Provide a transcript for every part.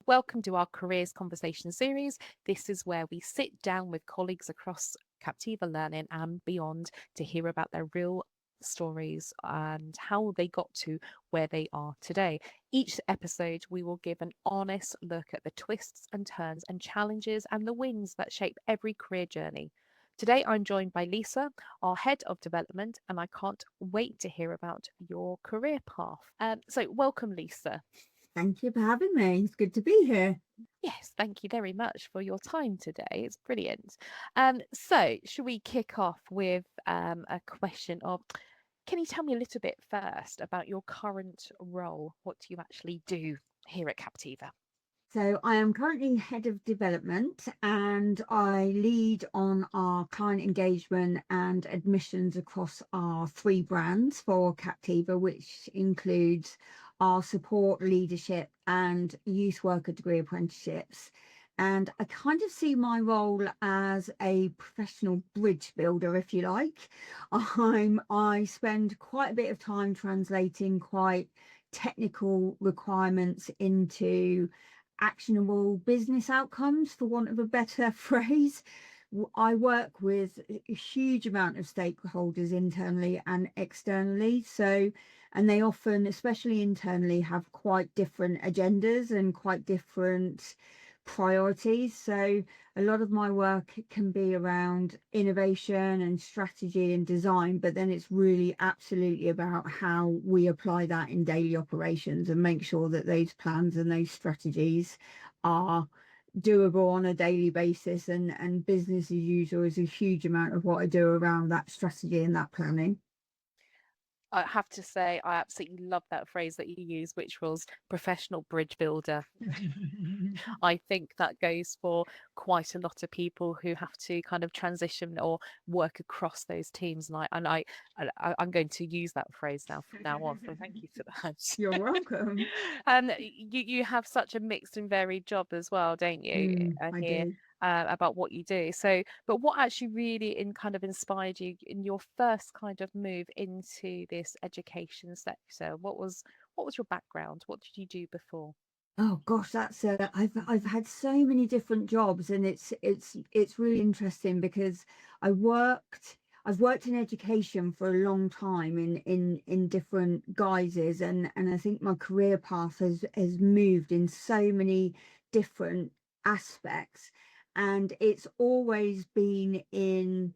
Welcome to our Careers Conversation series. This is where we sit down with colleagues across Captiva Learning and beyond to hear about their real stories and how they got to where they are today. Each episode, we will give an honest look at the twists and turns and challenges and the wins that shape every career journey. Today, I'm joined by Lisa, our head of development, and I can't wait to hear about your career path. So, welcome, Lisa. Thank you for having me. It's good to be here. Yes, thank you very much for your time today. It's brilliant. So, should we kick off with a question of, can you tell me a little bit first about your current role? What do you actually do here at Captiva? So, I am currently head of development and I lead on our client engagement and admissions across our three brands for Captiva, which includes our support, leadership, and youth worker degree apprenticeships. And I kind of see my role as a professional bridge builder, if you like. I spend quite a bit of time translating quite technical requirements into actionable business outcomes, for want of a better phrase. I work with a huge amount of stakeholders internally and externally. And they often, especially internally, have quite different agendas and quite different priorities. So a lot of my work can be around innovation and strategy and design, but then it's really absolutely about how we apply that in daily operations and make sure that those plans and those strategies are doable on a daily basis, and business as usual is a huge amount of what I do around that strategy and that planning. I have to say, I absolutely love that phrase that you use, which was professional bridge builder. I think that goes for quite a lot of people who have to kind of transition or work across those teams. I'm going to use that phrase now from now on. So thank you for that. You're welcome. And you have such a mixed and varied job as well, don't you? I I hear do. about what you do. So, but what actually really kind of inspired you in your first kind of move into this education sector? What was your background? What did you do before? Oh gosh, I've had so many different jobs, and it's really interesting because I worked I've worked in education for a long time in different guises, and I think my career path has moved in so many different aspects, and it's always been in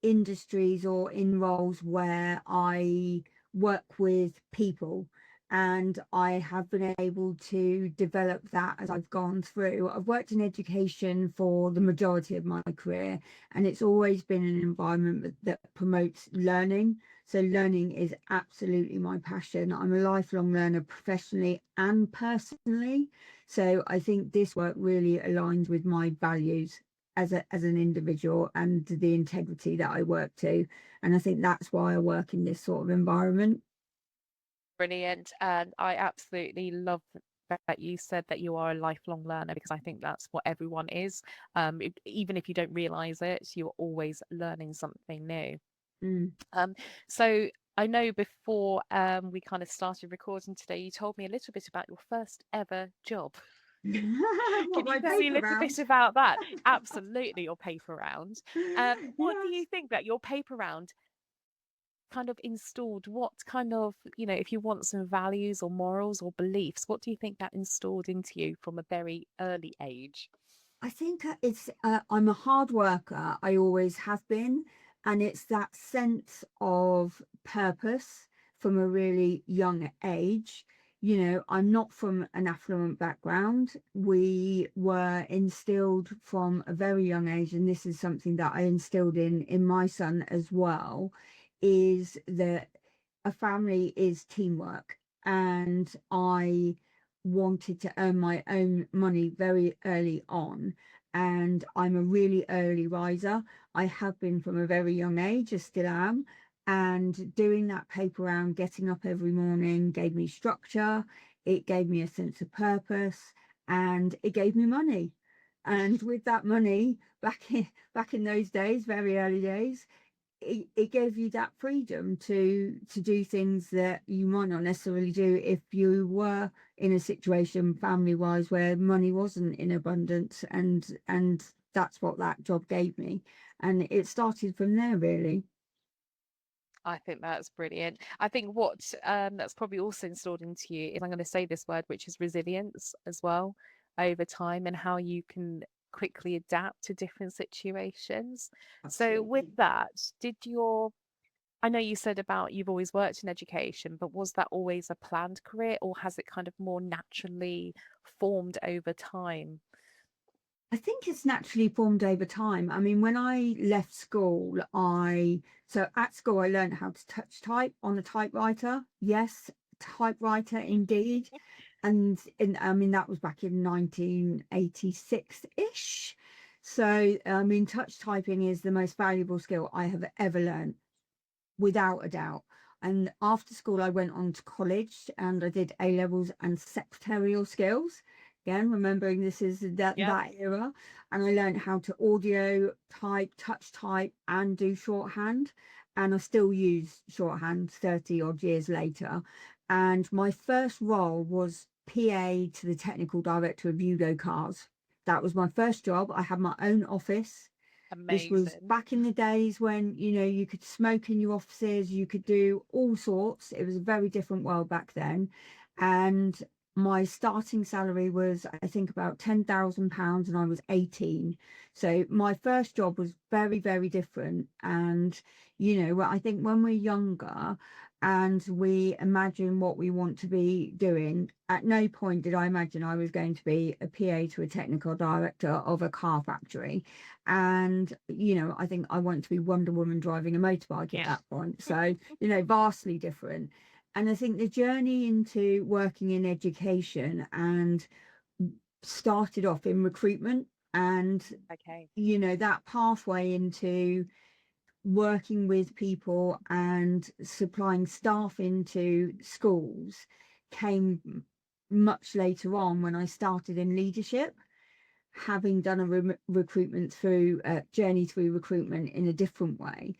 industries or in roles where I work with people, and I have been able to develop that as I've gone through. I've worked in education for the majority of my career, and it's always been an environment that promotes learning. So learning is absolutely my passion. I'm a lifelong learner professionally and personally. So I think this work really aligns with my values as an individual and the integrity that I work to. And I think that's why I work in this sort of environment. Brilliant. And I absolutely love that you said that you are a lifelong learner because I think that's what everyone is. Even if you don't realize it, you're always learning something new. Mm. Um, so I know before we kind of started recording today, you told me a little bit about your first ever job. What, Can you my tell me a paper little bit round? about that? Absolutely, your paper round. What do Yes. you think that your paper round kind of installed? What kind of, if you want some values or morals or beliefs, what do you think that installed into you from a very early age? I think I'm a hard worker. I always have been. And it's that sense of purpose from a really young age. I'm not from an affluent background. We were instilled from a very young age, and this is something that I instilled in my son as well, is that a family is teamwork. And I wanted to earn my own money very early on, and I'm a really early riser. I have been from a very young age, I still am. And doing that paper round, getting up every morning, gave me structure, it gave me a sense of purpose, and it gave me money. And with that money, back in those days, very early days, it gave you that freedom to do things that you might not necessarily do if you were in a situation family wise where money wasn't in abundance, and that's what that job gave me, and it started from there really. I think that's brilliant. I think what that's probably also installed into you is I'm going to say this word, which is resilience as well over time and how you can quickly adapt to different situations. So with Absolutely. that, did your I know you said about you've always worked in education, but was that always a planned career or has it kind of more naturally formed over time? I think it's naturally formed over time. I mean, when I left school, so at school I learned how to touch type on a typewriter. Yes, typewriter indeed. I mean, that was back in 1986-ish. So, I mean, touch typing is the most valuable skill I have ever learned, without a doubt. And after school, I went on to college and I did A levels and secretarial skills. Again, remembering this is Yep, that era, and I learned how to audio type, touch type, and do shorthand. And I still use shorthand 30 odd years later. And my first role was PA to the technical director of Yugo Cars. That was my first job. I had my own office. This was amazing. back in the days when, you could smoke in your offices, you could do all sorts. It was a very different world back then. And my starting salary was, I think, about £10,000, and I was 18. So my first job was very, very different. And, I think when we're younger and we imagine what we want to be doing, at no point did I imagine I was going to be a PA to a technical director of a car factory. And, I think I want to be Wonder Woman driving a motorbike at Yeah. that point. So, vastly different. And I think the journey into working in education and started off in recruitment, and, Okay. that pathway into working with people and supplying staff into schools came much later on when I started in leadership, having done a recruitment through journey through recruitment in a different way.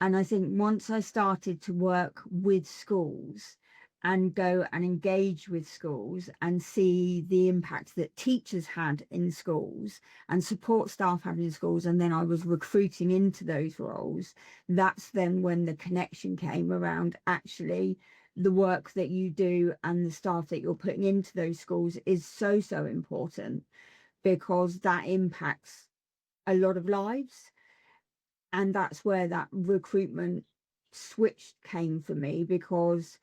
And I think once I started to work with schools and go and engage with schools and see the impact that teachers had in schools and support staff had in schools, and then I was recruiting into those roles, that's then when the connection came around, actually the work that you do and the staff that you're putting into those schools is so, so important, because that impacts a lot of lives. And that's where that recruitment switch came for me, because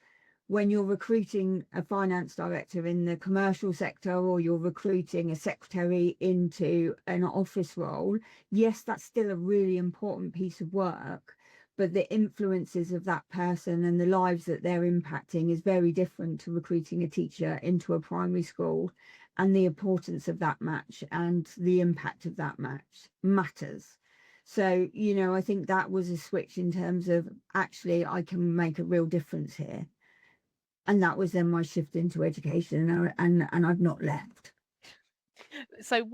when you're recruiting a finance director in the commercial sector, or you're recruiting a secretary into an office role, yes, that's still a really important piece of work, but the influences of that person and the lives that they're impacting is very different to recruiting a teacher into a primary school. And the importance of that match and the impact of that match matters. So, I think that was a switch in terms of, actually I can make a real difference here. And that was then my shift into education, and I've not left. So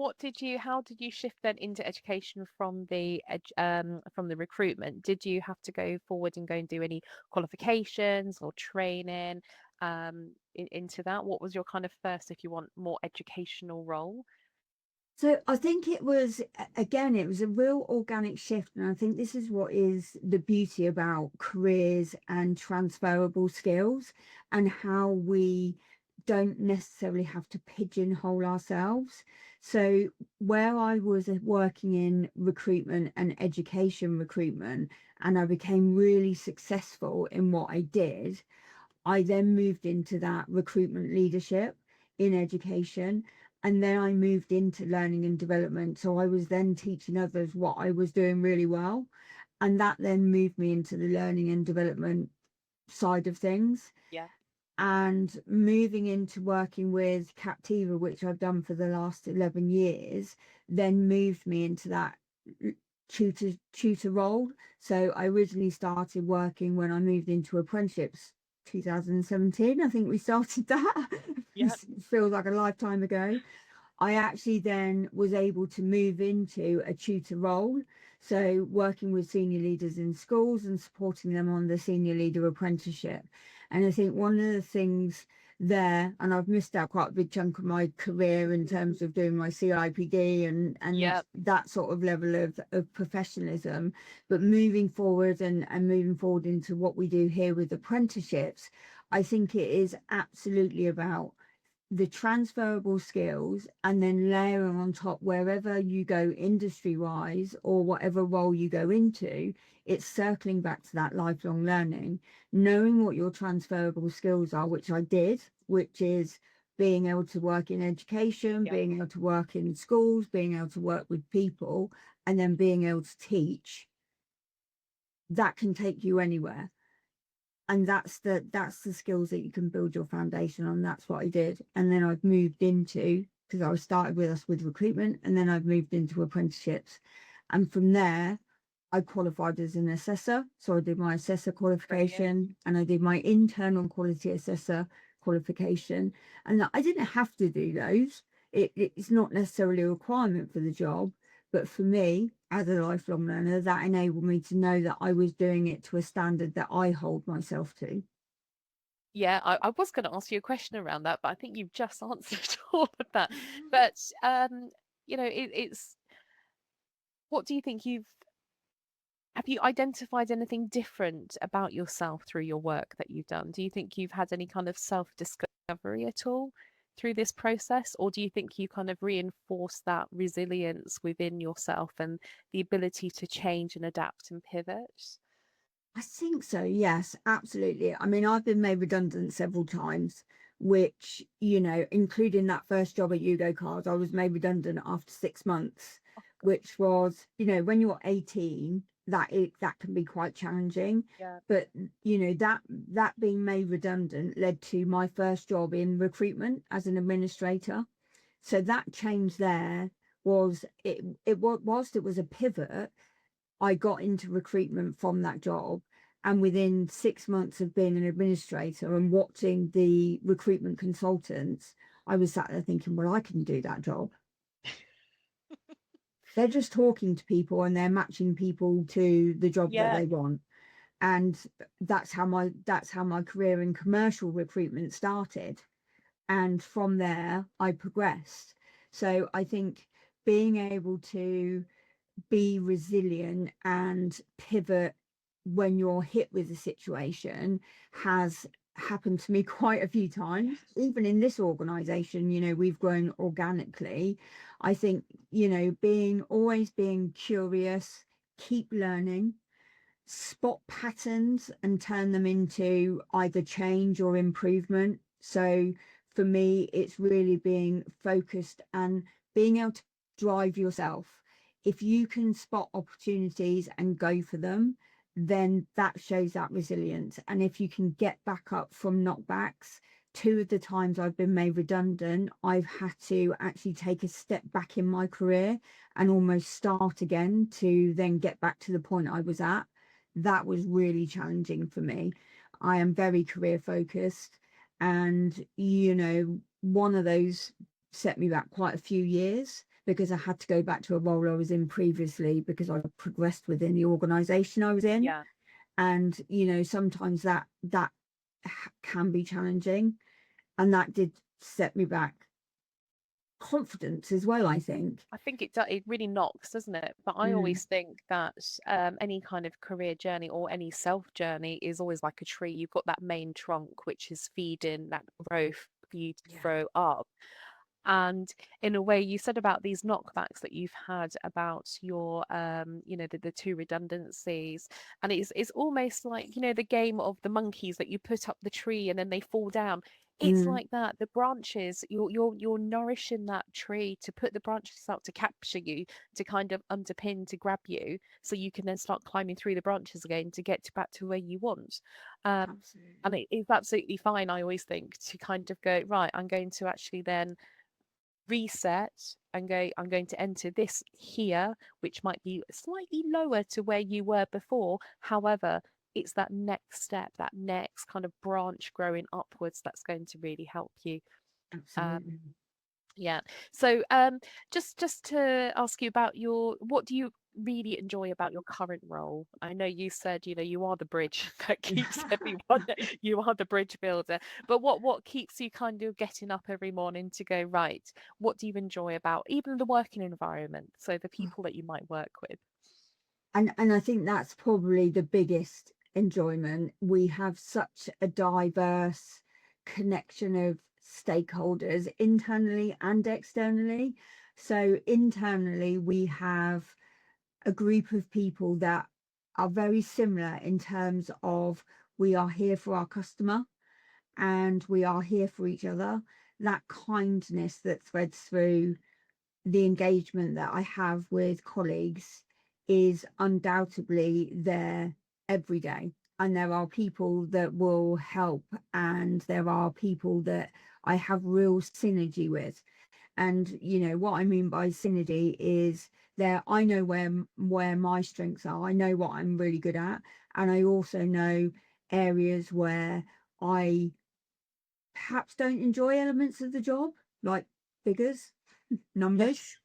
how did you shift then into education from from the recruitment? Did you have to go forward and go and do any qualifications or training into that? What was your kind of first, if you want, more educational role? So I think it was, again, it was a real organic shift. And I think this is what is the beauty about careers and transferable skills, and how we don't necessarily have to pigeonhole ourselves. So where I was working in recruitment and education recruitment, and I became really successful in what I did, I then moved into that recruitment leadership in education. And then I moved into learning and development. So I was then teaching others what I was doing really well. And that then moved me into the learning and development side of things. Yeah. And moving into working with Captiva, which I've done for the last 11 years, then moved me into that tutor role. So I originally started working when I moved into apprenticeships 2017. I think we started that. Yeah. Feels like a lifetime ago. I actually then was able to move into a tutor role. So, working with senior leaders in schools and supporting them on the senior leader apprenticeship. And I think one of the things there, and I've missed out quite a big chunk of my career in terms of doing my CIPD and Yeah. that sort of level of professionalism, but moving forward and moving forward into what we do here with apprenticeships, I think it is absolutely about the transferable skills and then layering on top wherever you go industry wise or whatever role you go into, it's circling back to that lifelong learning, knowing what your transferable skills are, which I did, which is being able to work in education, Yeah. being able to work in schools, being able to work with people, and then being able to teach. That can take you anywhere, and that's the skills that you can build your foundation on. That's what I did, and then I've moved into, because I was started with us with recruitment, and then I've moved into apprenticeships, and from there I qualified as an assessor. So I did my assessor Brilliant. qualification and I did my internal quality assessor qualification, and I didn't have to do those. It's not necessarily a requirement for the job, but for me, as a lifelong learner, that enabled me to know that I was doing it to a standard that I hold myself to. Yeah, I was going to ask you a question around that, but I think you've just answered all of that. But it's what do you think have you identified anything different about yourself through your work that you've done? Do you think you've had any kind of self-discovery at all through this process, or do you think you kind of reinforce that resilience within yourself and the ability to change and adapt and pivot? I think so, yes, absolutely. I mean, I've been made redundant several times, which, including that first job at Yugo Cars, I was made redundant after 6 months, Oh God, which was, when you're 18, that can be quite challenging. yeah, But, that being made redundant led to my first job in recruitment as an administrator. So that change there whilst it was a pivot, I got into recruitment from that job. And within 6 months of being an administrator and watching the recruitment consultants, I was sat there thinking, well, I can do that job. They're just talking to people and they're matching people to the job that yeah, they want. And that's how my career in commercial recruitment started. And from there, I progressed. So I think being able to be resilient and pivot when you're hit with a situation has happened to me quite a few times. Even in this organization, we've grown organically. I think, being always being curious, keep learning, spot patterns and turn them into either change or improvement. So for me, it's really being focused and being able to drive yourself. If you can spot opportunities and go for them, then that shows that resilience. And if you can get back up from knockbacks, two of the times I've been made redundant, I've had to actually take a step back in my career and almost start again to then get back to the point I was at. That was really challenging for me. I am very career focused, and one of those set me back quite a few years because I had to go back to a role I was in previously because I progressed within the organization I was in. yeah. And sometimes that can be challenging, and that did set me back confidence as well, I think. I think it really knocks, doesn't it? But I Mm, always think that any kind of career journey or any self journey is always like a tree. You've got that main trunk, which is feeding that growth for you to yeah. throw up. And in a way, you said about these knockbacks that you've had about your, the two redundancies, and it's almost like the game of the monkeys that you put up the tree and then they fall down. It's Mm, like that. The branches, you're nourishing that tree to put the branches out to capture you, to kind of underpin, to grab you, so you can then start climbing through the branches again to get back to where you want. And absolutely. it's absolutely fine, I always think, to kind of go, right, I'm going to actually then reset and go, I'm going to enter this here, which might be slightly lower to where you were before. However, it's that next step, that next kind of branch growing upwards that's going to really help you. Um, Absolutely. Yeah. So, just to ask you about what do you really enjoy about your current role? I know you said, you are the bridge that keeps everyone, you are the bridge builder, but what keeps you kind of getting up every morning to go, right, what do you enjoy about even the working environment? So the people that you might work with. And I think that's probably the biggest enjoyment. We have such a diverse connection of stakeholders internally and externally. So internally, we have a group of people that are very similar in terms of we are here for our customer and we are here for each other. That kindness that threads through the engagement that I have with colleagues is undoubtedly there every day. And there are people that will help, and there are people that I have real synergy with. And what I mean by synergy is there I know where my strengths are. I know what I'm really good at, and I also know areas where I perhaps don't enjoy elements of the job, like figures, numbers. Yes.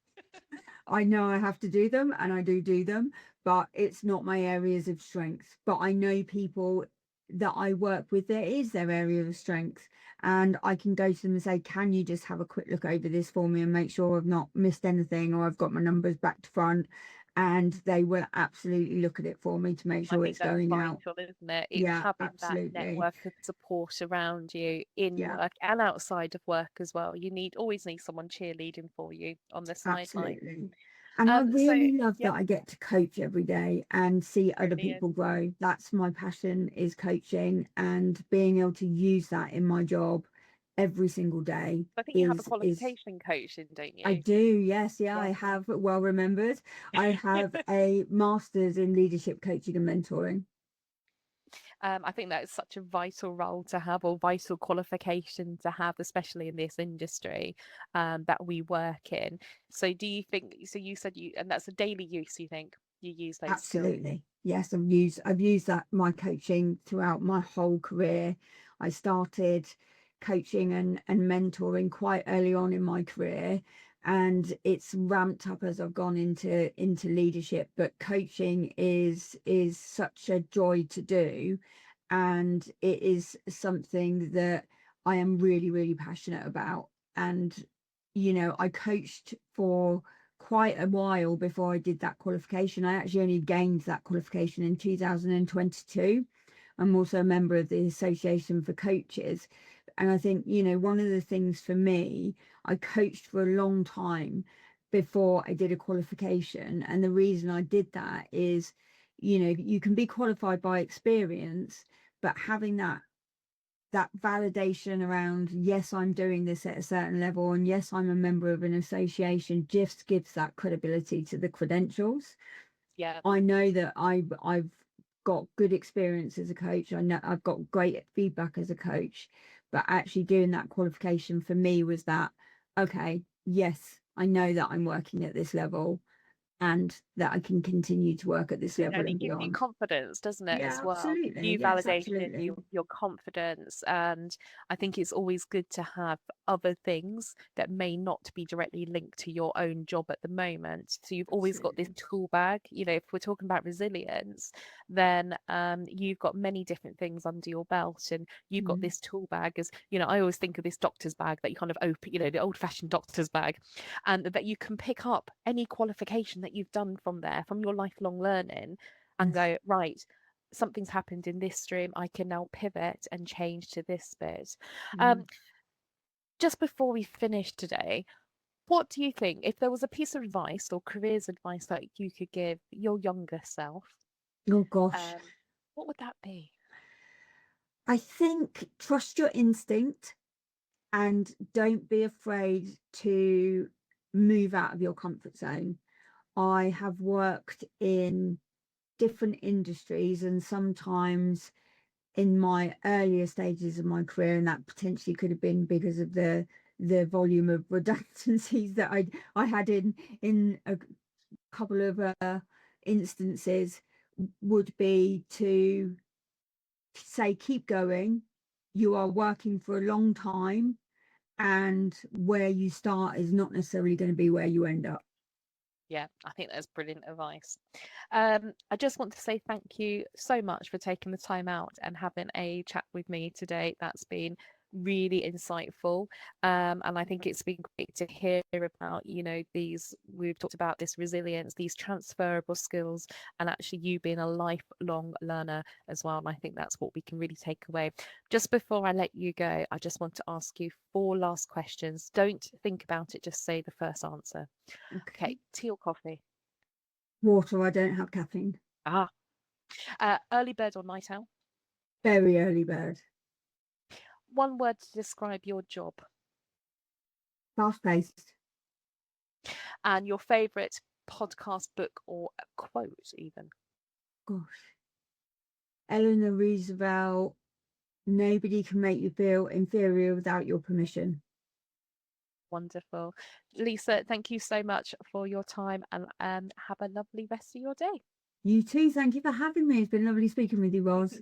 I know I have to do them and I do them, but it's not my areas of strength. But I know people that I work with, there is their area of strength. And I can go to them and say, can you just have a quick look over this for me and make sure I've not missed anything or I've got my numbers back to front? And they will absolutely look at it for me to make I sure think it's that's going out. vital, isn't it? It's Yeah, having that absolutely. network of support around you in Yeah, work and outside of work as well. Always need someone cheerleading for you on the sideline. absolutely. And I So really love yeah, that I get to coach every day and see other brilliant. people grow. That's my passion, is coaching, and being able to use that in my job every single day I think you have a is qualification coaching, don't I you? do, yes, yeah, I Yeah. have, well remembered. I have a master's in leadership coaching and mentoring. I think that is such a vital role to have, or vital qualification to have, especially in this industry that we work in. So, do you think? So, you said and that's a daily use. You think you use those skills? Absolutely. Yes, I've used that my coaching throughout my whole career. I started coaching and mentoring quite early on in my career, and it's ramped up as I've gone into leadership. But coaching is such a joy to do, and it is something that I am really, really passionate about. And I coached for quite a while before I did that qualification. I actually only gained that qualification in 2022. I'm also a member of the Association for Coaches. And I think, one of the things for me, I coached for a long time before I did a qualification. And the reason I did that is, you can be qualified by experience, but having that validation around, yes, I'm doing this at a certain level, and yes, I'm a member of an association, just gives that credibility to the credentials. Yeah. I know that I've got good experience as a coach. I know I've got great feedback as a coach, but actually doing that qualification for me was that, okay, yes, I know that I'm working at this level and that I can continue to work at this level And it and gives you beyond. confidence, doesn't it, Yeah, as well? absolutely. New Yes, validation, absolutely. your confidence. And I think it's always good to have other things that may not be directly linked to your own job at the moment. So you've always got this Absolutely. tool bag. If we're talking about resilience, then you've got many different things under your belt, and you've got Mm. this tool bag. As I always think of this doctor's bag that you kind of open, the old-fashioned doctor's bag, and that you can pick up any qualification that you've done from there, from your lifelong learning, and Yes. go, right, something's happened in this stream. I can now pivot and change to this bit. Mm. Um, just before we finish today, what do you think, if there was a piece of advice or careers advice that you could give your younger self, Oh gosh. um, what would that be? I think trust your instinct and don't be afraid to move out of your comfort zone. I have worked in different industries, and sometimes in my earlier stages of my career, and that potentially could have been because of the volume of redundancies that I had in a couple of instances, would be to say keep going. You are working for a long time, and where you start is not necessarily going to be where you end up. Yeah, I think that's brilliant advice. I just want to say thank you so much for taking the time out and having a chat with me today. That's been really insightful. And I think it's been great to hear about, we've talked about this resilience, these transferable skills, and actually you being a lifelong learner as well. And I think that's what we can really take away. Just before I let you go, I just want to ask you 4 last questions. Don't think about it, just say the first answer. Okay, Okay. tea or coffee? Water, I don't have caffeine. Ah, early bird or night owl? Very early bird. One word to describe your job Fast paced. and your favorite podcast, book, or a quote, even. Gosh. Eleanor Roosevelt, nobody can make you feel inferior without your permission. Wonderful. Lisa, thank you so much for your time and have a lovely rest of your day. You too. Thank you for having me. It's been lovely speaking with you, Roz.